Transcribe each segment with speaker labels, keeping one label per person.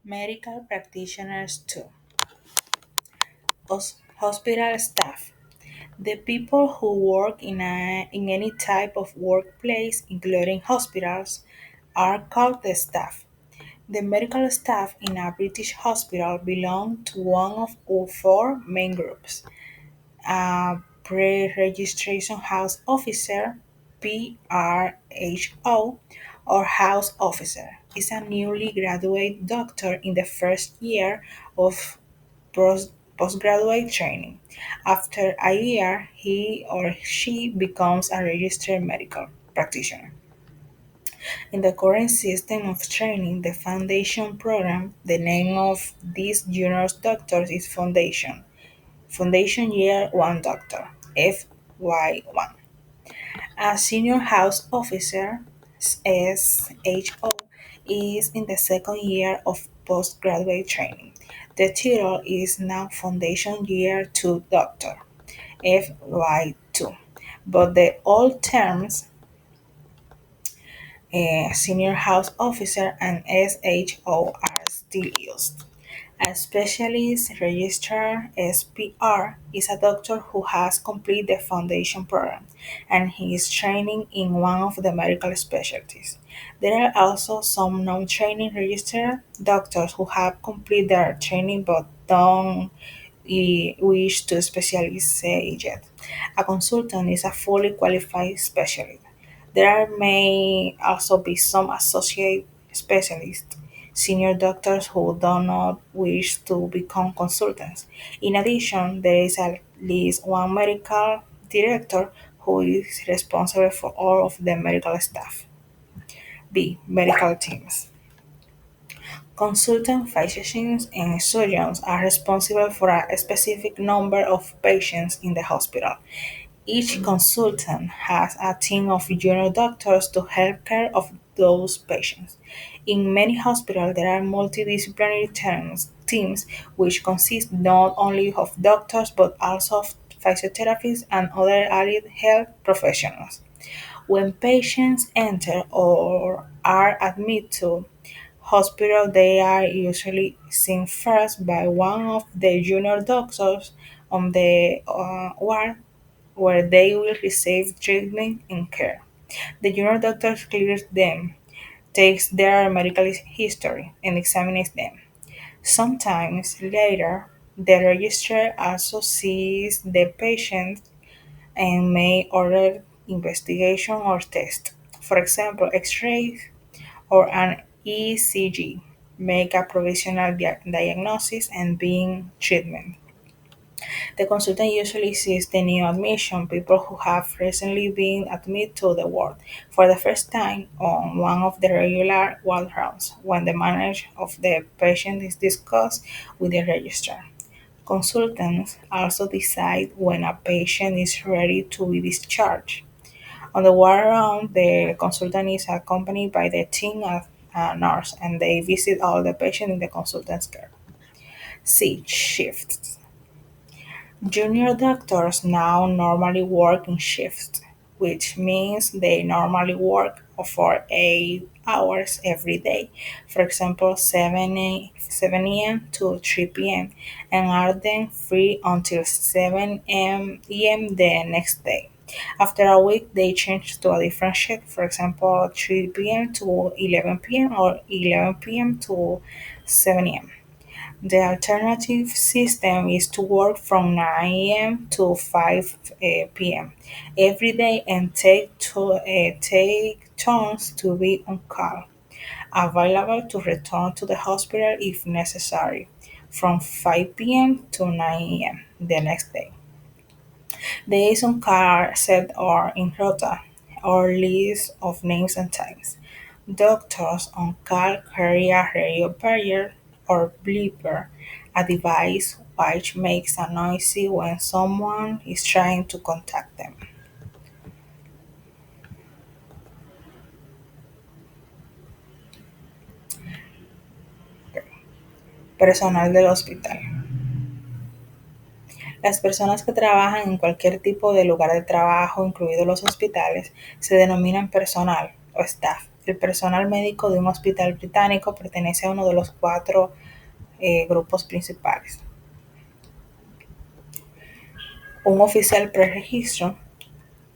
Speaker 1: Medical practitioners too. Hospital staff. The people who work in any type of workplace, including hospitals, are called the staff. The medical staff in a British hospital belong to one of four main groups: a pre-registration house officer (PRHO) or house officer is a newly graduate doctor in the first year of postgraduate training. After a year, he or she becomes a registered medical practitioner. In the current system of training, the foundation program, the name of these junior doctors is Foundation. Foundation Year 1 Doctor, FY1. A senior house officer, SHO, is in the second year of postgraduate training. The title is now Foundation Year 2 Doctor, FY2, but the old terms, senior house officer and SHO, are still used. A specialist registrar (SPR) is a doctor who has completed the foundation program and he is training in one of the medical specialties. There are also some non-training registered doctors who have completed their training but don't wish to specialize yet. A consultant is a fully qualified specialist. There may also be some associate specialists, senior doctors who do not wish to become consultants. In addition, there is at least one medical director who is responsible for all of the medical staff. B. Medical teams. Consultant physicians and surgeons are responsible for a specific number of patients in the hospital. Each consultant has a team of junior doctors to help care of those patients. In many hospitals, there are multidisciplinary teams which consist not only of doctors but also of physiotherapists and other allied health professionals. When patients enter or are admitted to hospital, they are usually seen first by one of the junior doctors on the ward where they will receive treatment and care. The junior doctor clears them, takes their medical history, and examines them. Sometimes later, the registrar also sees the patient and may order investigation or test. For example, X-rays or an ECG, make a provisional diagnosis and begin treatment. The consultant usually sees the new admission, people who have recently been admitted to the ward for the first time on one of the regular ward rounds, when the management of the patient is discussed with the registrar. Consultants also decide when a patient is ready to be discharged. On the ward round, the consultant is accompanied by the team of a nurse and they visit all the patients in the consultant's care. C. Shifts. Junior doctors now normally work in shifts, which means they normally work for 8 hours every day, for example, 7 a.m. to 3 p.m., and are then free until 7 a.m. the next day. After a week, they change to a different shift, for example, 3 p.m. to 11 p.m. or 11 p.m. to 7 a.m. The alternative system is to work from 9 a.m. to 5 p.m. every day and take turns to be on call, available to return to the hospital if necessary, from 5 p.m. to 9 a.m. the next day. Days on call are set or in rota or list of names and times. Doctors on call carry a radio barrier or bleeper, a device which makes a noise when someone is trying to contact them. Personal del hospital. Las personas que trabajan en cualquier tipo de lugar de trabajo, incluidos los hospitales, se denominan personal o staff. el personal médico de un hospital británico pertenece a uno de los cuatro grupos principales. Un oficial preregistro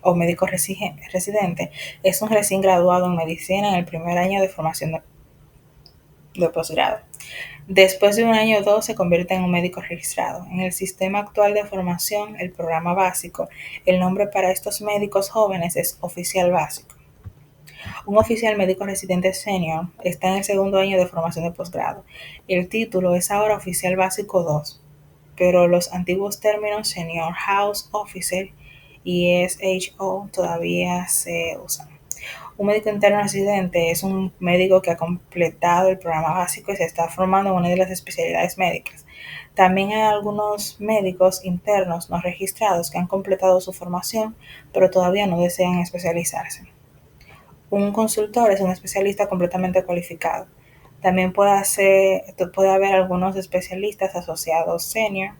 Speaker 1: o médico residente es un recién graduado en medicina en el primer año de formación de posgrado. Después de un año o dos se convierte en un médico registrado. En el sistema actual de formación, el programa básico, el nombre para estos médicos jóvenes es oficial básico. Un oficial médico residente senior está en el segundo año de formación de posgrado. El título es ahora oficial básico 2, pero los antiguos términos senior house officer y SHO todavía se usan. Un médico interno residente es un médico que ha completado el programa básico y se está formando en una de las especialidades médicas. También hay algunos médicos internos no registrados que han completado su formación, pero todavía no desean especializarse. Un consultor es un especialista completamente cualificado. También puede haber algunos especialistas asociados senior,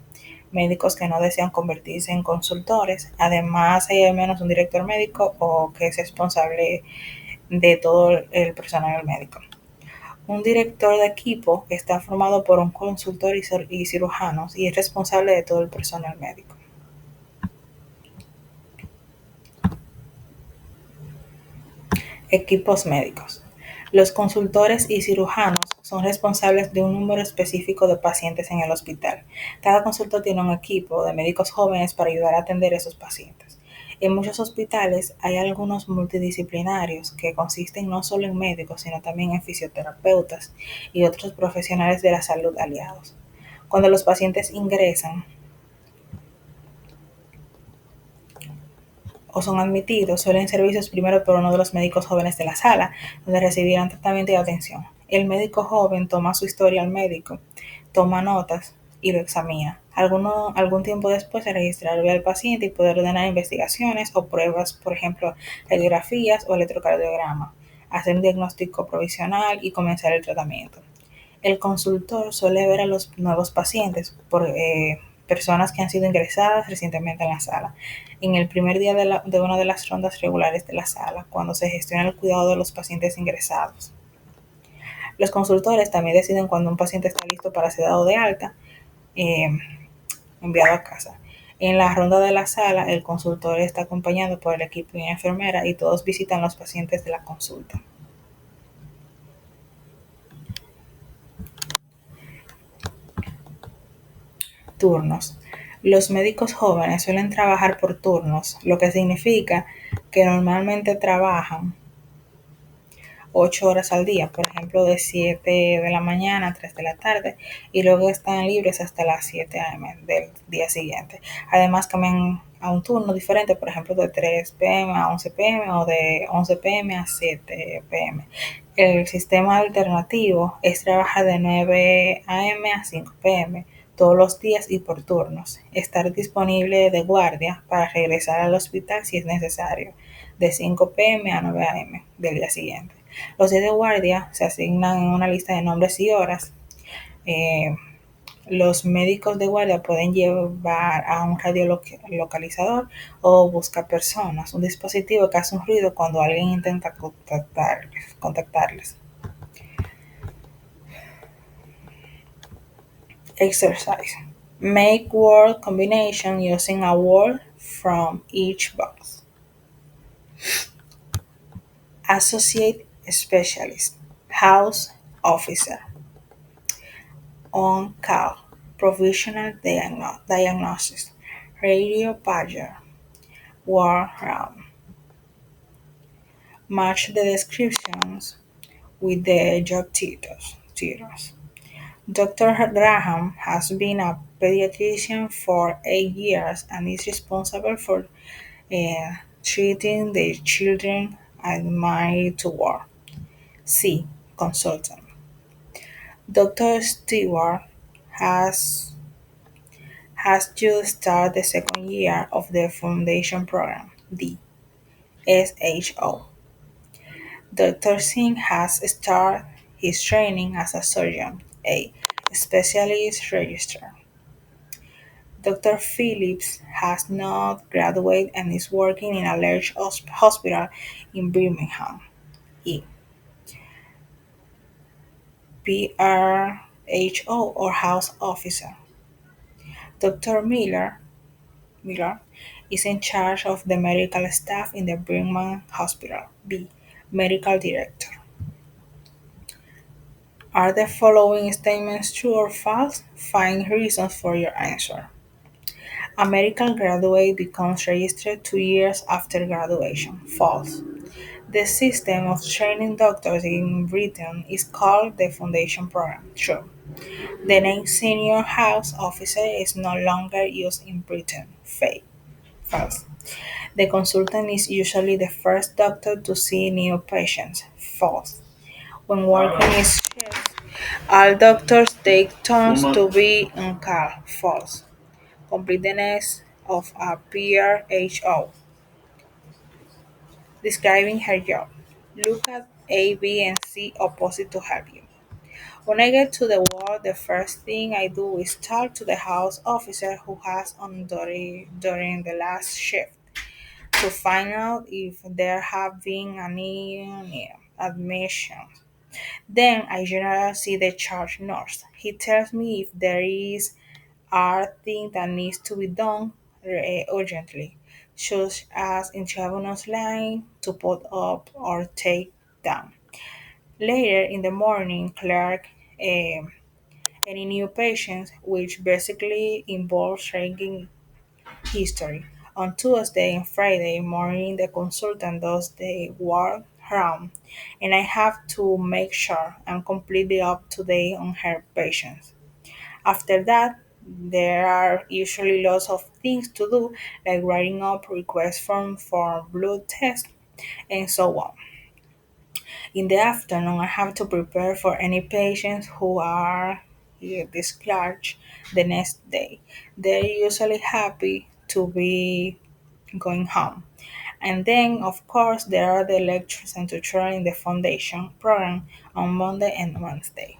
Speaker 1: médicos que no desean convertirse en consultores. Además, hay al menos un director médico o que es responsable de todo el personal médico. Un director de equipo está formado por un consultor y cirujanos y es responsable de todo el personal médico. Equipos médicos. Los consultores y cirujanos son responsables de un número específico de pacientes en el hospital. Cada consultor tiene un equipo de médicos jóvenes para ayudar a atender a esos pacientes. En muchos hospitales hay algunos multidisciplinarios que consisten no solo en médicos, sino también en fisioterapeutas y otros profesionales de la salud aliados. Cuando los pacientes ingresan o son admitidos, suelen ser vistos primero por uno de los médicos jóvenes de la sala, donde recibirán tratamiento y atención. El médico joven toma su historia al médico, toma notas y lo examina. Algún tiempo después se registrará al paciente y poder ordenar investigaciones o pruebas, por ejemplo, radiografías o electrocardiograma, hacer un diagnóstico provisional y comenzar el tratamiento. El consultor suele ver a los nuevos pacientes por personas que han sido ingresadas recientemente en la sala. En el primer día de una de las rondas regulares de la sala, cuando se gestiona el cuidado de los pacientes ingresados. Los consultores también deciden cuando un paciente está listo para ser dado de alta, eh, enviado a casa. En la ronda de la sala, el consultor está acompañado por el equipo y una enfermera y todos visitan los pacientes de la consulta. Turnos. Los médicos jóvenes suelen trabajar por turnos, lo que significa que normalmente trabajan 8 horas al día, por ejemplo, de 7 de la mañana a 3 de la tarde, y luego están libres hasta las 7 a.m. del día siguiente. Además, cambian a un turno diferente, por ejemplo, de 3 p.m. a 11 p.m. o de 11 p.m. a 7 p.m. El sistema alternativo es trabajar de 9 a.m. a 5 p.m. todos los días y por turnos. Estar disponible de guardia para regresar al hospital si es necesario, de 5 p.m. a 9 a.m. del día siguiente. Los días de guardia se asignan en una lista de nombres y horas. Eh, los médicos de guardia pueden llevar a un radiolocalizador o busca personas, un dispositivo que hace un ruido cuando alguien intenta contactarles. Exercise. Make word combination using a word from each box. Associate specialist, house officer, on call, provisional diagnosis, radio pager, war round. Match the descriptions with the job titles. Dr. Graham has been a pediatrician for 8 years and is responsible for treating the children admitted to war. C. Consultant. Dr. Stewart has just started the second year of the foundation program. D. SHO. Dr. Singh has started his training as a surgeon. A. Specialist Register. Dr. Phillips has not graduated and is working in a large hospital in Birmingham. E. PRHO or house officer. Dr. Miller is in charge of the medical staff in the Brigham Hospital. B. Medical director. Are the following statements true or false? Find reasons for your answer. A medical graduate becomes registered 2 years after graduation. False. The system of training doctors in Britain is called the Foundation Program. True. The name senior house officer is no longer used in Britain. Fake. False. The consultant is usually the first doctor to see new patients. False. When working is shifts, all doctors take turns to be on call. False. Completeness of a PRHO. Describing her job. Look at A, B, and C opposite to help you. When I get to the ward, the first thing I do is talk to the house officer who has on duty during the last shift to find out if there have been any admissions. Then I generally see the charge nurse. He tells me if there is are things that needs to be done urgently, such as intravenous line to put up or take down. Later in the morning, clerk any new patients, which basically involves tracking history. On Tuesday and Friday morning, the consultant does the work round, and I have to make sure I'm completely up to date on her patients. After that, there are usually lots of things to do, like writing up request forms for blood tests and so on. In the afternoon, I have to prepare for any patients who are discharged the next day. They're usually happy to be going home. And then, of course, there are the lectures and tutoring in the foundation program on Monday and Wednesday.